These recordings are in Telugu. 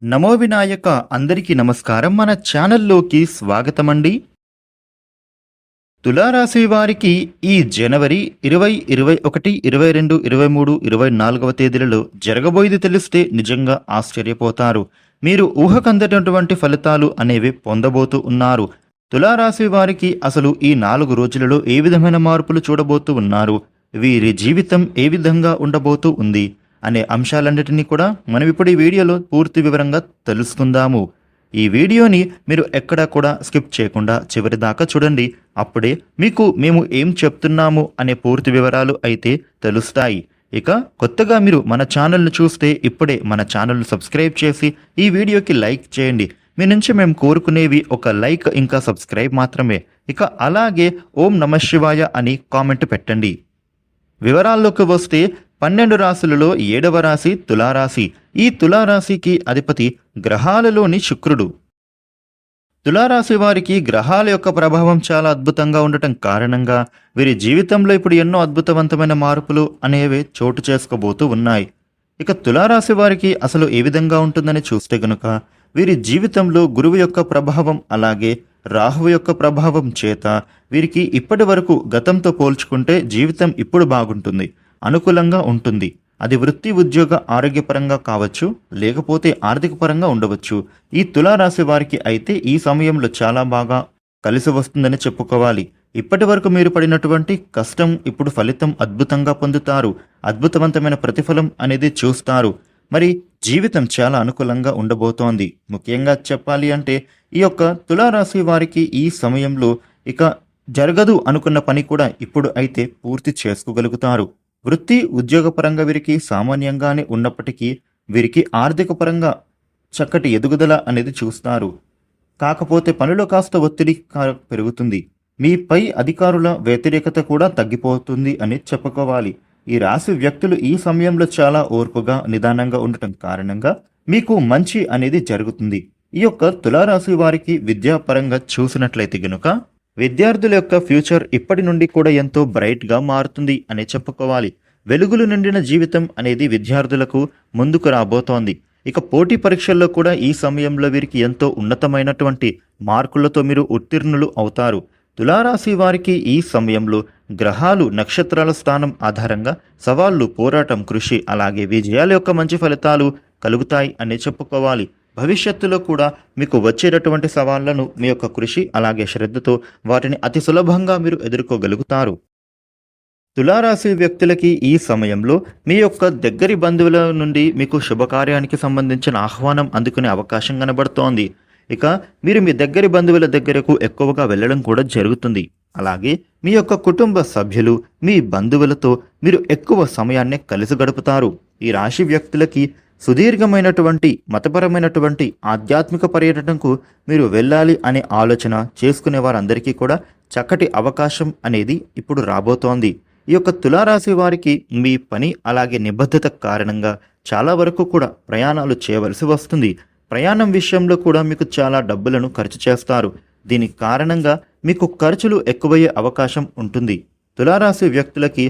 నమో వినాయక అందరికీ నమస్కారం. మన ఛానల్లోకి స్వాగతమండి. తులారాశి వారికి ఈ జనవరి 20, 21, 22, 23, 24వ తేదీలలో జరగబోయేది తెలిస్తే నిజంగా ఆశ్చర్యపోతారు. మీరు ఊహకందనటువంటి ఫలితాలు అనేవి పొందబోతూ ఉన్నారు. తులారాశి వారికి అసలు ఈ 4 రోజులలో ఏ విధమైన మార్పులు చూడబోతూ ఉన్నారు, వీరి జీవితం ఏ విధంగా ఉండబోతూ ఉంది అనే అంశాలన్నిటినీ కూడా మనం ఇప్పుడు ఈ వీడియోలో పూర్తి వివరంగా తెలుసుకుందాము. ఈ వీడియోని మీరు ఎక్కడా కూడా స్కిప్ చేయకుండా చివరి దాకా చూడండి. అప్పుడే మీకు మేము ఏం చెప్తున్నాము అనే పూర్తి వివరాలు అయితే తెలుస్తాయి. ఇక కొత్తగా మీరు మన ఛానల్ను చూస్తే ఇప్పుడే మన ఛానల్ను సబ్స్క్రైబ్ చేసి ఈ వీడియోకి లైక్ చేయండి. మీ నుంచి మేము కోరుకునేవి ఒక లైక్ ఇంకా సబ్స్క్రైబ్ మాత్రమే. ఇక అలాగే ఓం నమః శివాయ అని కామెంట్ పెట్టండి. వివరాల్లోకి వస్తే 12 రాశులలో 7వ రాశి తులారాశి. ఈ తులారాశికి అధిపతి గ్రహాలలోని శుక్రుడు. తులారాశి వారికి గ్రహాల యొక్క ప్రభావం చాలా అద్భుతంగా ఉండటం కారణంగా వీరి జీవితంలో ఇప్పుడు ఎన్నో అద్భుతవంతమైన మార్పులు అనేవి చోటు చేసుకోబోతూ ఉన్నాయి. ఇక తులారాశి వారికి అసలు ఏ విధంగా ఉంటుందని చూస్తే గనుక వీరి జీవితంలో గురువు యొక్క ప్రభావం అలాగే రాహువు యొక్క ప్రభావం చేత వీరికి ఇప్పటి వరకు గతంతో పోల్చుకుంటే జీవితం ఇప్పుడు బాగుంటుంది, అనుకూలంగా ఉంటుంది. అది వృత్తి ఉద్యోగ ఆరోగ్యపరంగా కావచ్చు, లేకపోతే ఆర్థిక పరంగా ఉండవచ్చు. ఈ తులారాశి వారికి అయితే ఈ సమయంలో చాలా బాగా కలిసి వస్తుందని చెప్పుకోవాలి. ఇప్పటి వరకు మీరు పడినటువంటి కష్టం ఇప్పుడు ఫలితం అద్భుతంగా పొందుతారు. అద్భుతవంతమైన ప్రతిఫలం అనేది చూస్తారు. మరి జీవితం చాలా అనుకూలంగా ఉండబోతోంది. ముఖ్యంగా చెప్పాలి అంటే ఈ యొక్క తులారాశి వారికి ఈ సమయంలో ఇక జరగదు అనుకున్న పని కూడా ఇప్పుడు అయితే పూర్తి చేసుకోగలుగుతారు. వృత్తి ఉద్యోగపరంగా వీరికి సామాన్యంగానే ఉన్నప్పటికీ వీరికి ఆర్థిక పరంగా చక్కటి ఎదుగుదల అనేది చూస్తారు. కాకపోతే పనిలో కాస్త ఒత్తిడి పెరుగుతుంది. మీ పై అధికారుల వ్యతిరేకత కూడా తగ్గిపోతుంది అని చెప్పుకోవాలి. ఈ రాశి వ్యక్తులు ఈ సమయంలో చాలా ఓర్పుగా నిదానంగా ఉండటం కారణంగా మీకు మంచి అనేది జరుగుతుంది. ఈ యొక్క తులారాశి వారికి విద్యాపరంగా చూసినట్లయితే గనుక విద్యార్థుల యొక్క ఫ్యూచర్ ఇప్పటి నుండి కూడా ఎంతో బ్రైట్గా మారుతుంది అని చెప్పుకోవాలి. వెలుగులు నిండిన జీవితం అనేది విద్యార్థులకు ముందుకు రాబోతోంది. ఇక పోటీ పరీక్షల్లో కూడా ఈ సమయంలో వీరికి ఎంతో ఉన్నతమైనటువంటి మార్కులతో మీరు ఉత్తీర్ణులు అవుతారు. తులారాశి వారికి ఈ సమయంలో గ్రహాలు నక్షత్రాల స్థానం ఆధారంగా సవాళ్లు, పోరాటం, కృషి అలాగే విజయాల యొక్క మంచి ఫలితాలు కలుగుతాయి అని చెప్పుకోవాలి. భవిష్యత్తులో కూడా మీకు వచ్చేటటువంటి సవాళ్లను మీ యొక్క కృషి అలాగే శ్రద్ధతో వాటిని అతి సులభంగా మీరు ఎదుర్కోగలుగుతారు. తులారాశి వ్యక్తులకి ఈ సమయంలో మీ యొక్క దగ్గరి బంధువుల నుండి మీకు శుభకార్యానికి సంబంధించిన ఆహ్వానం అందుకునే అవకాశం కనబడుతోంది. ఇక మీరు మీ దగ్గరి బంధువుల దగ్గరకు ఎక్కువగా వెళ్ళడం కూడా జరుగుతుంది. అలాగే మీ యొక్క కుటుంబ సభ్యులు, మీ బంధువులతో మీరు ఎక్కువ సమయాన్ని కలిసి గడుపుతారు. ఈ రాశి వ్యక్తులకి సుదీర్ఘమైనటువంటి మతపరమైనటువంటి ఆధ్యాత్మిక పర్యటనకు మీరు వెళ్ళాలి అనే ఆలోచన చేసుకునే వారందరికీ కూడా చక్కటి అవకాశం అనేది ఇప్పుడు రాబోతోంది. ఈ యొక్క తులారాశి వారికి మీ పని అలాగే నిబద్ధత కారణంగా చాలా వరకు కూడా ప్రయాణాలు చేయవలసి వస్తుంది. ప్రయాణం విషయంలో కూడా మీకు చాలా డబ్బులను ఖర్చు చేస్తారు. దీనికి కారణంగా మీకు ఖర్చులు ఎక్కువయ్యే అవకాశం ఉంటుంది. తులారాశి వ్యక్తులకి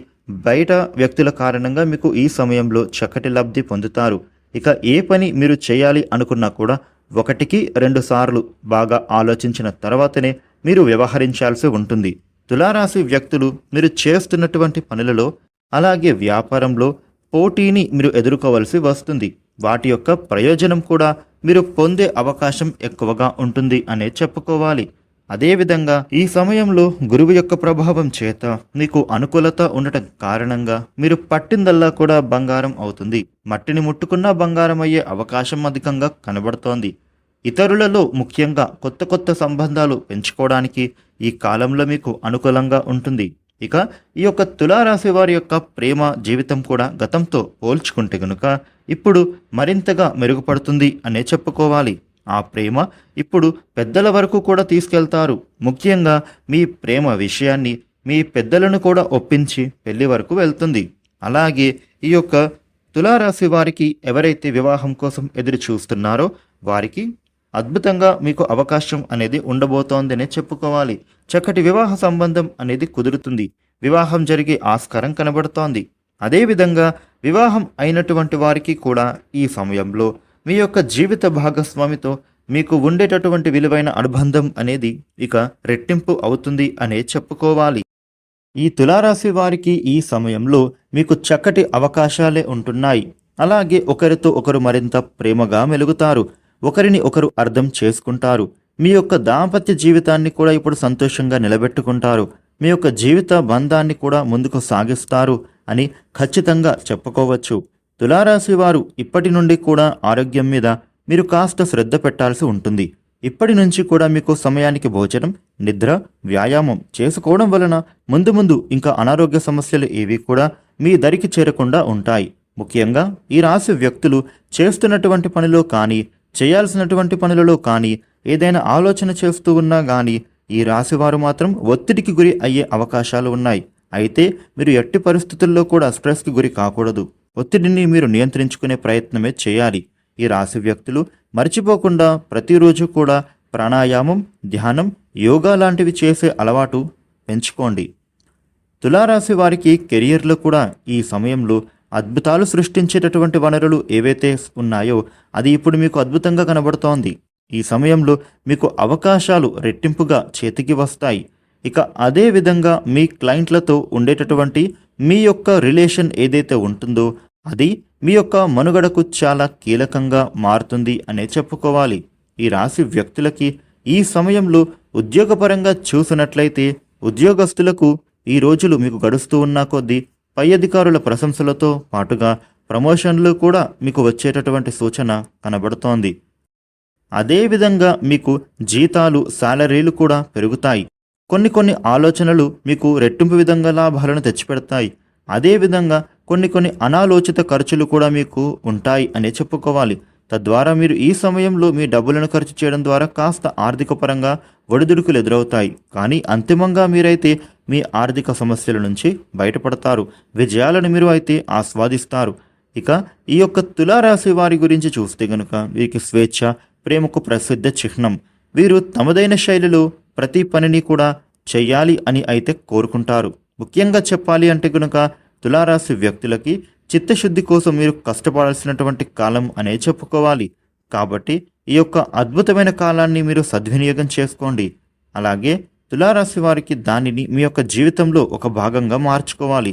బయట వ్యక్తుల కారణంగా మీకు ఈ సమయంలో చక్కటి లబ్ధి పొందుతారు. ఇక ఏ పని మీరు చేయాలి అనుకున్నా కూడా 1కి 2 సార్లు బాగా ఆలోచించిన తర్వాతనే మీరు వ్యవహరించాల్సి ఉంటుంది. తులారాశి వ్యక్తులు మీరు చేస్తున్నటువంటి పనులలో అలాగే వ్యాపారంలో పోటీని మీరు ఎదుర్కోవలసి వస్తుంది. వాటి యొక్క ప్రయోజనం కూడా మీరు పొందే అవకాశం ఎక్కువగా ఉంటుంది అనే చెప్పుకోవాలి. అదేవిధంగా ఈ సమయంలో గురువు యొక్క ప్రభావం చేత మీకు అనుకూలత ఉండటం కారణంగా మీరు పట్టిందల్లా కూడా బంగారం అవుతుంది. మట్టిని ముట్టుకున్నా బంగారం అయ్యే అవకాశం అధికంగా కనబడుతోంది. ఇతరులలో ముఖ్యంగా కొత్త కొత్త సంబంధాలు పెంచుకోవడానికి ఈ కాలంలో మీకు అనుకూలంగా ఉంటుంది. ఇక ఈ యొక్క తులారాశి వారి యొక్క ప్రేమ జీవితం కూడా గతంతో పోల్చుకుంటే గనుక ఇప్పుడు మరింతగా మెరుగుపడుతుంది అనే చెప్పుకోవాలి. ఆ ప్రేమ ఇప్పుడు పెద్దల వరకు కూడా తీసుకెళ్తారు. ముఖ్యంగా మీ ప్రేమ విషయాన్ని మీ పెద్దలను కూడా ఒప్పించి పెళ్లి వరకు వెళ్తుంది. అలాగే ఈ యొక్క తులారాశి వారికి ఎవరైతే వివాహం కోసం ఎదురు చూస్తున్నారో వారికి అద్భుతంగా మీకు అవకాశం అనేది ఉండబోతోందనే చెప్పుకోవాలి. చక్కటి వివాహ సంబంధం అనేది కుదురుతుంది. వివాహం జరిగే ఆస్కారం కనబడుతోంది. అదేవిధంగా వివాహం అయినటువంటి వారికి కూడా ఈ సమయంలో మీ యొక్క జీవిత భాగస్వామితో మీకు ఉండేటటువంటి విలువైన అనుబంధం అనేది ఇక రెట్టింపు అవుతుంది అనే చెప్పుకోవాలి. ఈ తులారాశి వారికి ఈ సమయంలో మీకు చక్కటి అవకాశాలే ఉంటున్నాయి. అలాగే ఒకరితో ఒకరు మరింత ప్రేమగా మెలుగుతారు. ఒకరిని ఒకరు అర్థం చేసుకుంటారు. మీ యొక్క దాంపత్య జీవితాన్ని కూడా ఇప్పుడు సంతోషంగా నిలబెట్టుకుంటారు. మీ యొక్క జీవిత బంధాన్ని కూడా ముందుకు సాగిస్తారు అని ఖచ్చితంగా చెప్పుకోవచ్చు. తులారాశి వారు ఇప్పటి నుండి కూడా ఆరోగ్యం మీద మీరు కాస్త శ్రద్ధ పెట్టాల్సి ఉంటుంది. ఇప్పటి నుంచి కూడా మీకు సమయానికి భోజనం, నిద్ర, వ్యాయామం చేసుకోవడం వలన ముందు ముందు ఇంకా అనారోగ్య సమస్యలు ఏవి కూడా మీ దరికి చేరకుండా ఉంటాయి. ముఖ్యంగా ఈ రాశి వ్యక్తులు చేస్తున్నటువంటి పనిలో కానీ, చేయాల్సినటువంటి పనులలో కానీ, ఏదైనా ఆలోచన చేస్తూ ఉన్నా కానీ ఈ రాశి వారు మాత్రం ఒత్తిడికి గురి అయ్యే అవకాశాలు ఉన్నాయి. అయితే మీరు ఎట్టి పరిస్థితుల్లో కూడా స్ట్రెస్కి గురి కాకూడదు. ఒత్తిడిని మీరు నియంత్రించుకునే ప్రయత్నమే చేయాలి. ఈ రాశి వ్యక్తులు మర్చిపోకుండా ప్రతిరోజు కూడా ప్రాణాయామం, ధ్యానం, యోగా లాంటివి చేసే అలవాటు పెంచుకోండి. తులారాశి వారికి కెరియర్లో కూడా ఈ సమయంలో అద్భుతాలు సృష్టించేటటువంటి వనరులు ఏవైతే ఉన్నాయో అది ఇప్పుడు మీకు అద్భుతంగా కనబడుతోంది. ఈ సమయంలో మీకు అవకాశాలు రెట్టింపుగా చేతికి వస్తాయి. ఇక అదే విధంగా మీ క్లయింట్లతో ఉండేటటువంటి మీ యొక్క రిలేషన్ ఏదైతే ఉంటుందో అది మీ యొక్క మనుగడకు చాలా కీలకంగా మారుతుంది అనే చెప్పుకోవాలి. ఈ రాశి వ్యక్తులకి ఈ సమయంలో ఉద్యోగపరంగా చూసినట్లయితే ఉద్యోగస్తులకు ఈ రోజులు మీకు గడుస్తూ ఉన్న కొద్దీ పై అధికారుల ప్రశంసలతో పాటుగా ప్రమోషన్లు కూడా మీకు వచ్చేటటువంటి సూచన కనబడుతోంది. అదేవిధంగా మీకు జీతాలు, శాలరీలు కూడా పెరుగుతాయి. కొన్ని ఆలోచనలు మీకు రెట్టింపు విధంగా లాభాలను తెచ్చిపెడతాయి. అదేవిధంగా కొన్ని అనాలోచిత ఖర్చులు కూడా మీకు ఉంటాయి అనే చెప్పుకోవాలి. తద్వారా మీరు ఈ సమయంలో మీ డబ్బులను ఖర్చు చేయడం ద్వారా కాస్త ఆర్థిక పరంగా ఒడిదుడుకులు ఎదురవుతాయి. కానీ అంతిమంగా మీరైతే మీ ఆర్థిక సమస్యల నుంచి బయటపడతారు. విజయాలను మీరు అయితే ఆస్వాదిస్తారు. ఇక ఈ యొక్క తులారాశి వారి గురించి చూస్తే గనుక వీరికి స్వేచ్ఛ, ప్రేమకు ప్రసిద్ధ చిహ్నం. వీరు తమదైన శైలిలో ప్రతి పనిని కూడా చెయ్యాలి అని అయితే కోరుకుంటారు. ముఖ్యంగా చెప్పాలి అంటే కనుక తులారాశి వ్యక్తులకి చిత్తశుద్ధి కోసం మీరు కష్టపడాల్సినటువంటి కాలం అనే చెప్పుకోవాలి. కాబట్టి ఈ యొక్క అద్భుతమైన కాలాన్ని మీరు సద్వినియోగం చేసుకోండి. అలాగే తులారాశి వారికి దానిని మీ యొక్క జీవితంలో ఒక భాగంగా మార్చుకోవాలి.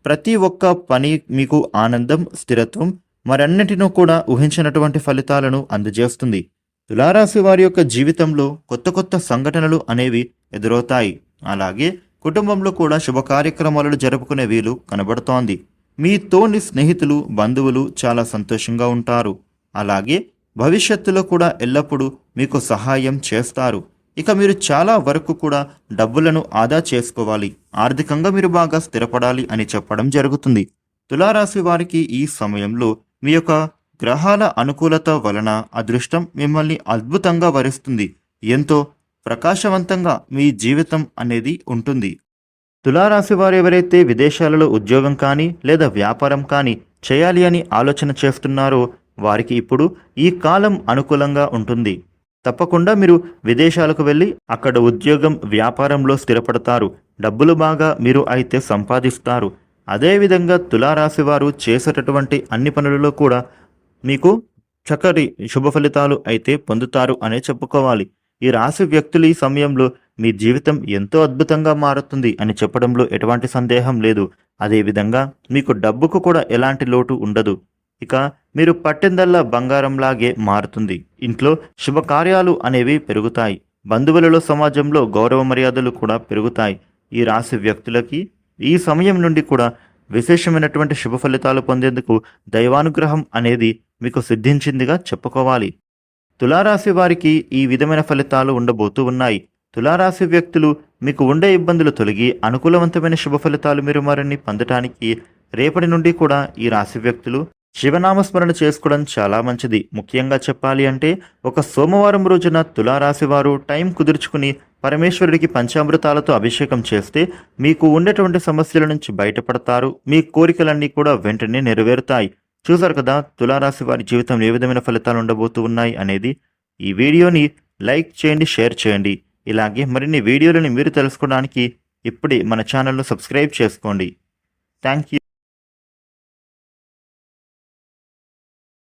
ప్రతి ఒక్క పని మీకు ఆనందం, స్థిరత్వం, మరన్నిటినూ కూడా ఊహించినటువంటి ఫలితాలను అందజేస్తుంది. తులారాశి వారి యొక్క జీవితంలో కొత్త సంఘటనలు అనేవి ఎదురవుతాయి. అలాగే కుటుంబంలో కూడా శుభ కార్యక్రమాలను జరుపుకునే వీలు కనబడుతోంది. మీ తోని స్నేహితులు, బంధువులు చాలా సంతోషంగా ఉంటారు. అలాగే భవిష్యత్తులో కూడా ఎల్లప్పుడూ మీకు సహాయం చేస్తారు. ఇక మీరు చాలా వరకు కూడా డబ్బులను ఆదా చేసుకోవాలి. ఆర్థికంగా మీరు బాగా స్థిరపడాలి అని చెప్పడం జరుగుతుంది. తులారాశి వారికి ఈ సమయంలో మీ యొక్క గ్రహాల అనుకూలత వలన అదృష్టం మిమ్మల్ని అద్భుతంగా వరిస్తుంది. ఎంతో ప్రకాశవంతంగా మీ జీవితం అనేది ఉంటుంది. తులారాశి వారు ఎవరైతే విదేశాలలో ఉద్యోగం కానీ లేదా వ్యాపారం కానీ చేయాలి అని ఆలోచన చేస్తున్నారో వారికి ఇప్పుడు ఈ కాలం అనుకూలంగా ఉంటుంది. తప్పకుండా మీరు విదేశాలకు వెళ్ళి అక్కడ ఉద్యోగం, వ్యాపారంలో స్థిరపడతారు. డబ్బులు బాగా మీరు అయితే సంపాదిస్తారు. అదేవిధంగా తులారాశి వారు చేసేటటువంటి అన్ని పనులలో కూడా మీకు చక్కటి శుభ ఫలితాలు అయితే పొందుతారు అనే చెప్పుకోవాలి. ఈ రాశి వ్యక్తులు ఈ సమయంలో మీ జీవితం ఎంతో అద్భుతంగా మారుతుంది అని చెప్పడంలో ఎటువంటి సందేహం లేదు. అదేవిధంగా మీకు డబ్బుకు కూడా ఎలాంటి లోటు ఉండదు. ఇక మీరు పట్టిందల్లా బంగారంలాగే మారుతుంది. ఇంట్లో శుభకార్యాలు అనేవి పెరుగుతాయి. బంధువులలో, సమాజంలో గౌరవ మర్యాదలు కూడా పెరుగుతాయి. ఈ రాశి వ్యక్తులకి ఈ సమయం నుండి కూడా విశేషమైనటువంటి శుభ ఫలితాలు పొందేందుకు దైవానుగ్రహం అనేది మీకు సిద్ధించిందిగా చెప్పుకోవాలి. తులారాశి వారికి ఈ విధమైన ఫలితాలు ఉండబోతూ ఉన్నాయి. తులారాశి వ్యక్తులు మీకు ఉండే ఇబ్బందులు తొలగి అనుకూలవంతమైన శుభ ఫలితాలు మీరు మరిన్ని పొందటానికి రేపటి నుండి కూడా ఈ రాశి వ్యక్తులు శివనామస్మరణ చేసుకోవడం చాలా మంచిది. ముఖ్యంగా చెప్పాలి అంటే ఒక సోమవారం రోజున తులారాశి వారు టైం కుదుర్చుకుని పరమేశ్వరుడికి పంచామృతాలతో అభిషేకం చేస్తే మీకు ఉండేటువంటి సమస్యల నుంచి బయటపడతారు. మీ కోరికలన్నీ కూడా వెంటనే నెరవేరుతాయి. చూసారు కదా తులారాశి వారి జీవితంలో ఏ విధమైన ఫలితాలు ఉండబోతూ ఉన్నాయి అనేది. ఈ వీడియోని లైక్ చేయండి, షేర్ చేయండి. ఇలాగే మరిన్ని వీడియోలను మీరు తెలుసుకోవడానికి ఇప్పుడే మన ఛానల్ను సబ్స్క్రైబ్ చేసుకోండి. Thank you.